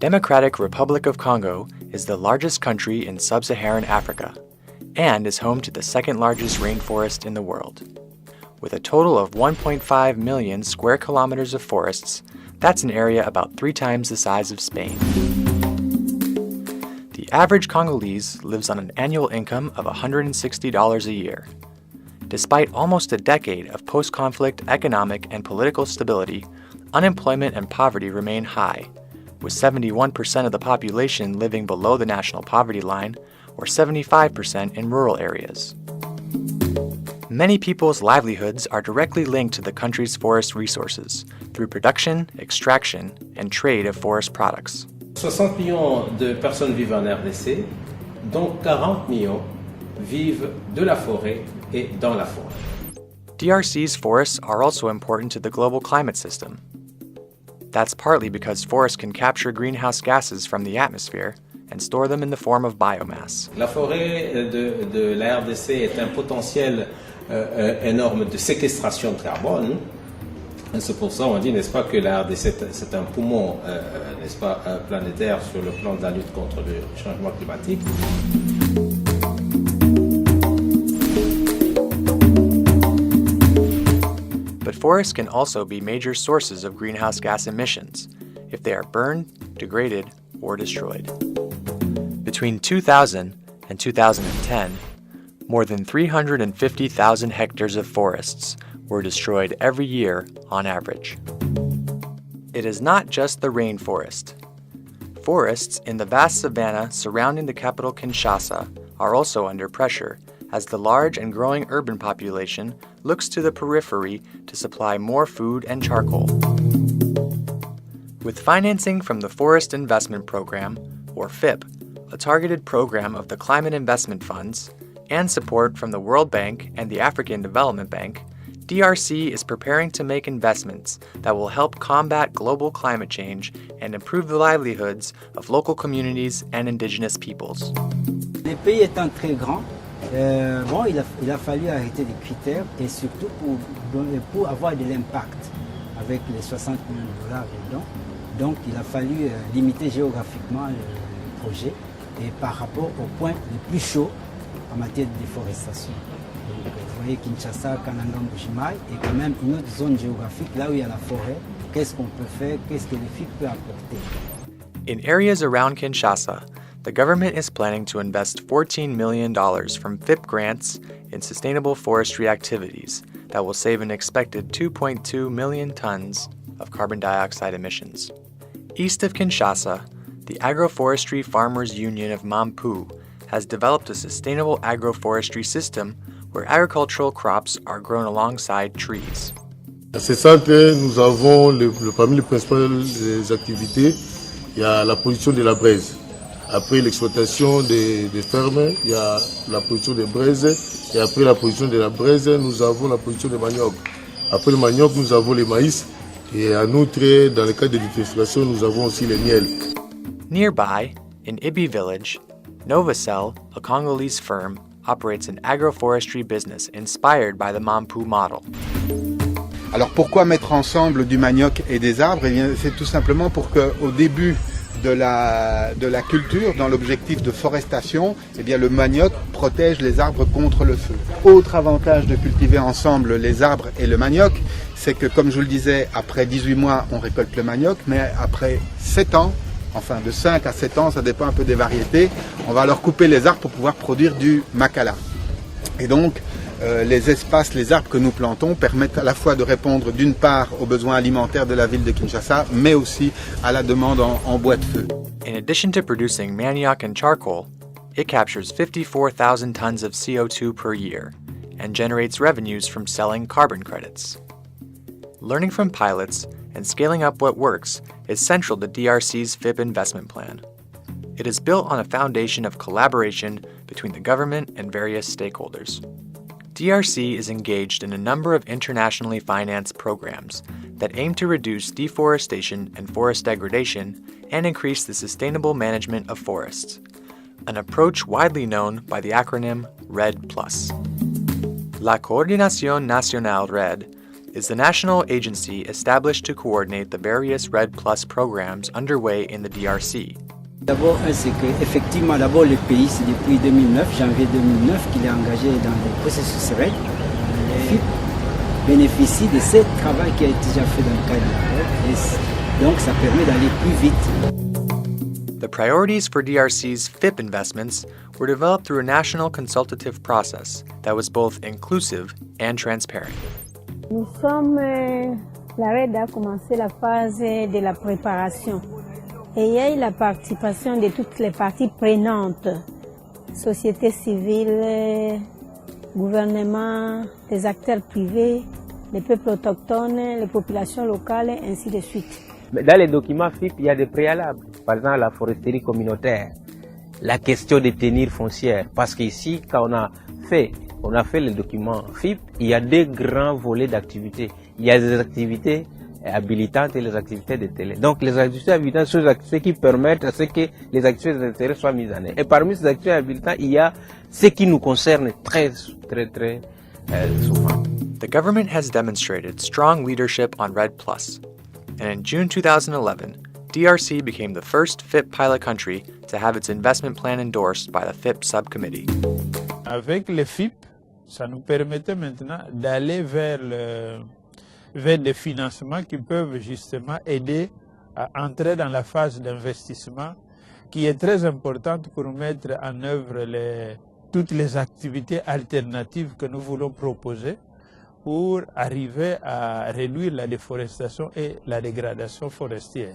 Democratic Republic of Congo is the largest country in sub-Saharan Africa and is home to the second largest rainforest in the world. With a total of 1.5 million square kilometers of forests, that's an area about 3 times the size of Spain. The average Congolese lives on an annual income of $160 a year. Despite almost a decade of post-conflict economic and political stability, unemployment and poverty remain high, with 71% of the population living below the national poverty line, or 75% in rural areas. Many people's livelihoods are directly linked to the country's forest resources through production, extraction, and trade of forest products. 60 millions de personnes vivent en RDC, dont 40 millions vivent de la forêt et dans la forêt. DRC's forests are also important to the global climate system. That's partly because forests can capture greenhouse gases from the atmosphere and store them in the form of biomass. La forêt de la RDC est un potentiel énorme de séquestration de carbone. C'est pour ça qu'on dit, n'est-ce pas, que la RDC c'est un poumon, n'est-ce pas, planétaire sur le plan de la lutte contre le changement climatique. But forests can also be major sources of greenhouse gas emissions if they are burned, degraded, or destroyed. Between 2000 and 2010, more than 350,000 hectares of forests were destroyed every year on average. It is not just the rainforest. Forests in the vast savanna surrounding the capital Kinshasa are also under pressure as the large and growing urban population looks to the periphery to supply more food and charcoal. With financing from the Forest Investment Program, or FIP, a targeted program of the Climate Investment Funds, and support from the World Bank and the African Development Bank, DRC is preparing to make investments that will help combat global climate change and improve the livelihoods of local communities and indigenous peoples. Les pays étant très grands, il a fallu arrêter les critères et surtout pour avoir de l'impact avec les 60 millions de dollars dedans. Donc il a fallu limiter géographiquement le projet et par rapport aux points les plus chauds en matière de déforestation. Donc, vous voyez Kinshasa, Kananga, Mbujimaï et quand même une autre zone géographique là où il y a la forêt. Qu'est-ce qu'on peut faire? Qu'est-ce que les FIP peut apporter? In areas around Kinshasa, the government is planning to invest $14 million from FIP grants in sustainable forestry activities that will save an expected 2.2 million tons of carbon dioxide emissions. East of Kinshasa, the Agroforestry Farmers Union of Mampu has developed a sustainable agroforestry system where agricultural crops are grown alongside trees. À ce centre, nous avons parmi les principales activités, il y a la production de la braise. Après l'exploitation des fermes, il y a la production de braise. Et après la production de la braise, nous avons la production de manioc. Après le manioc, nous avons le maïs. Et en outre, dans le cas de déforestation, nous avons aussi le miel. Nearby, in Ibi village, Novacell, a Congolese firm, operates an agroforestry business inspired by the Mampu model. Alors pourquoi mettre ensemble du manioc et des arbres? Eh bien, c'est tout simplement pour qu'au début de la culture, dans l'objectif de forestation, eh bien, le manioc protège les arbres contre le feu. Autre avantage de cultiver ensemble les arbres et le manioc, c'est que, comme je vous le disais, après 18 mois, on récolte le manioc, mais après 7 ans, enfin de 5 à 7 ans, ça dépend un peu des variétés, on va alors couper les arbres pour pouvoir produire du makala. Et donc, les espaces, les arbres que nous plantons permettent à la fois de répondre d'une part aux besoins alimentaires de la ville de Kinshasa, mais aussi à la demande en bois de feu. In addition to producing manioc and charcoal, it captures 54,000 tons of CO2 per year and generates revenues from selling carbon credits. Learning from pilots and scaling up what works is central to DRC's FIP investment plan. It is built on a foundation of collaboration between the government and various stakeholders. DRC is engaged in a number of internationally financed programs that aim to reduce deforestation and forest degradation and increase the sustainable management of forests, an approach widely known by the acronym REDD+. La Coordinación Nacional REDD, is the national agency established to coordinate the various REDD Plus programs underway in the DRC. D'abord, c'est qu'effectivement, d'abord le pays, c'est depuis 2009, janvier 2009, qu'il est engagé dans le processus REDD. Le FIP bénéficie de ce travail qui a été déjà fait dans le cadre de la REDD, et donc ça permet d'aller plus vite. The priorities for DRC's FIP investments were developed through a national consultative process that was both inclusive and transparent. Nous sommes, la REDD a commencé la phase de la préparation et il y a eu la participation de toutes les parties prenantes, société civile, gouvernement, les acteurs privés, les peuples autochtones, les populations locales, ainsi de suite. Dans les documents FIP, il y a des préalables, par exemple la foresterie communautaire, la question des tenues foncières, parce qu'ici, quand on a fait les documents FIP, il y a deux grands volets d'activités. Il y a des activités habilitantes et les activités de télé. Donc les activités habilitantes sont les activités qui permettent à ce que les activités d'intérêt soient mises en œuvre. Et parmi ces activités habilitantes, il y a ce qui nous concerne très souvent. The government has demonstrated strong leadership on REDD Plus, and in June 2011, DRC became the first FIP pilot country to have its investment plan endorsed by the FIP subcommittee. Avec les FIP, ça nous permettait maintenant d'aller vers des financements qui peuvent justement aider à entrer dans la phase d'investissement qui est très importante pour mettre en œuvre toutes les activités alternatives que nous voulons proposer pour arriver à réduire la déforestation et la dégradation forestière.